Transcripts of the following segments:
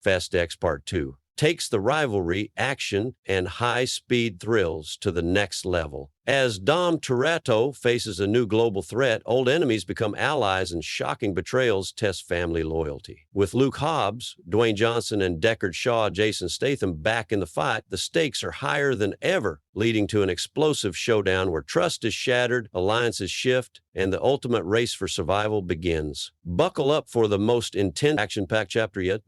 Fast X Part 2 takes the rivalry, action, and high-speed thrills to the next level. As Dom Toretto faces a new global threat, old enemies become allies and shocking betrayals test family loyalty. With Luke Hobbs, Dwayne Johnson, and Deckard Shaw, Jason Statham back in the fight, the stakes are higher than ever, leading to an explosive showdown where trust is shattered, alliances shift, and the ultimate race for survival begins. Buckle up for the most intense action-packed chapter yet.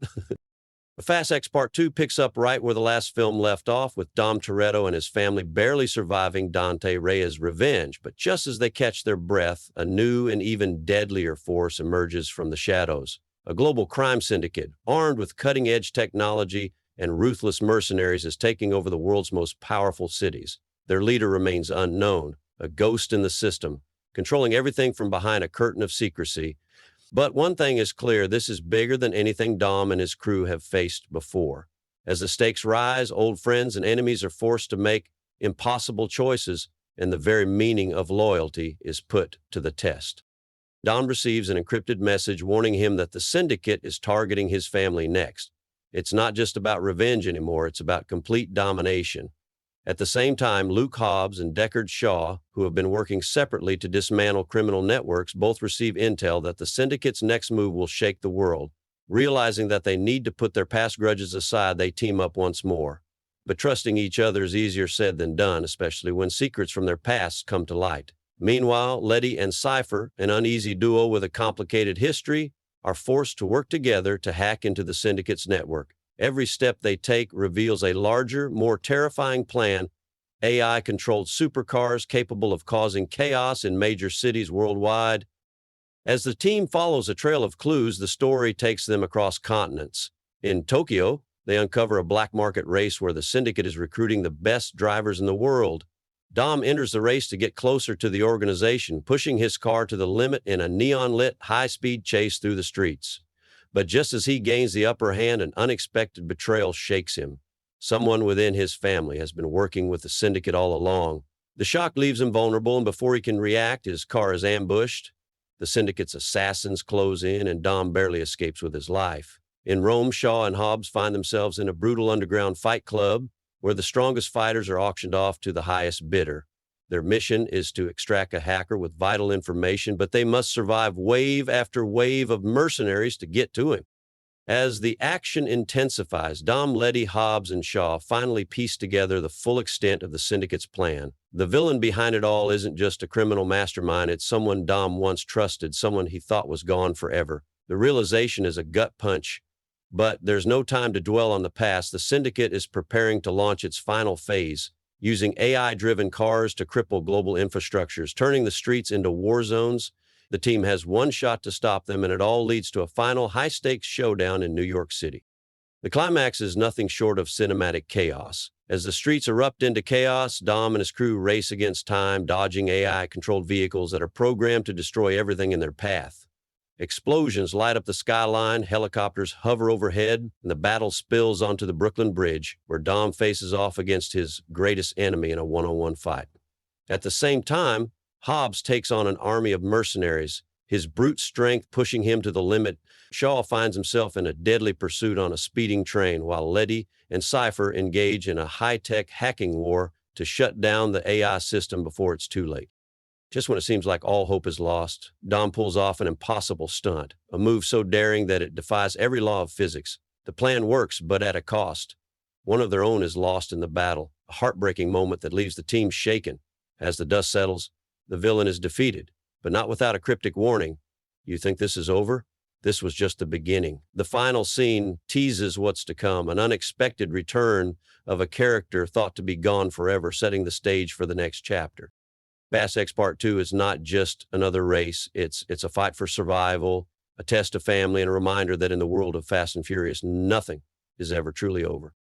Fast X Part 2 picks up right where the last film left off, with Dom Toretto and his family barely surviving Dante Rea's revenge. But just as they catch their breath, a new and even deadlier force emerges from the shadows. A global crime syndicate, armed with cutting-edge technology and ruthless mercenaries, is taking over the world's most powerful cities. Their leader remains unknown, a ghost in the system, controlling everything from behind a curtain of secrecy. But one thing is clear, this is bigger than anything Dom and his crew have faced before. As the stakes rise, old friends and enemies are forced to make impossible choices, and the very meaning of loyalty is put to the test. Dom receives an encrypted message warning him that the syndicate is targeting his family next. It's not just about revenge anymore, it's about complete domination. At the same time, Luke Hobbs and Deckard Shaw, who have been working separately to dismantle criminal networks, both receive intel that the syndicate's next move will shake the world. Realizing that they need to put their past grudges aside, they team up once more. But trusting each other is easier said than done, especially when secrets from their pasts come to light. Meanwhile, Letty and Cypher, an uneasy duo with a complicated history, are forced to work together to hack into the syndicate's network. Every step they take reveals a larger, more terrifying plan: AI-controlled supercars capable of causing chaos in major cities worldwide. As the team follows a trail of clues, the story takes them across continents. In Tokyo, they uncover a black market race where the syndicate is recruiting the best drivers in the world. Dom enters the race to get closer to the organization, pushing his car to the limit in a neon-lit, high-speed chase through the streets. But just as he gains the upper hand, an unexpected betrayal shakes him. Someone within his family has been working with the syndicate all along. The shock leaves him vulnerable, and before he can react, his car is ambushed. The syndicate's assassins close in, and Dom barely escapes with his life. In Rome, Shaw and Hobbs find themselves in a brutal underground fight club where the strongest fighters are auctioned off to the highest bidder. Their mission is to extract a hacker with vital information, but they must survive wave after wave of mercenaries to get to him. As the action intensifies, Dom, Letty, Hobbs, and Shaw finally piece together the full extent of the syndicate's plan. The villain behind it all isn't just a criminal mastermind, it's someone Dom once trusted, someone he thought was gone forever. The realization is a gut punch, but there's no time to dwell on the past. The syndicate is preparing to launch its final phase, using AI-driven cars to cripple global infrastructures, turning the streets into war zones. The team has one shot to stop them, and it all leads to a final high-stakes showdown in New York City. The climax is nothing short of cinematic chaos. As the streets erupt into chaos, Dom and his crew race against time, dodging AI-controlled vehicles that are programmed to destroy everything in their path. Explosions light up the skyline, helicopters hover overhead, and the battle spills onto the Brooklyn Bridge, where Dom faces off against his greatest enemy in a one-on-one fight. At the same time, Hobbs takes on an army of mercenaries, his brute strength pushing him to the limit. Shaw finds himself in a deadly pursuit on a speeding train, while Letty and Cypher engage in a high-tech hacking war to shut down the AI system before it's too late. Just when it seems like all hope is lost, Dom pulls off an impossible stunt, a move so daring that it defies every law of physics. The plan works, but at a cost. One of their own is lost in the battle, a heartbreaking moment that leaves the team shaken. As the dust settles, the villain is defeated, but not without a cryptic warning. You think this is over? This was just the beginning. The final scene teases what's to come, an unexpected return of a character thought to be gone forever, setting the stage for the next chapter. Fast X Part 2 is not just another race. It's a fight for survival, a test of family, and a reminder that in the world of Fast and Furious, nothing is ever truly over.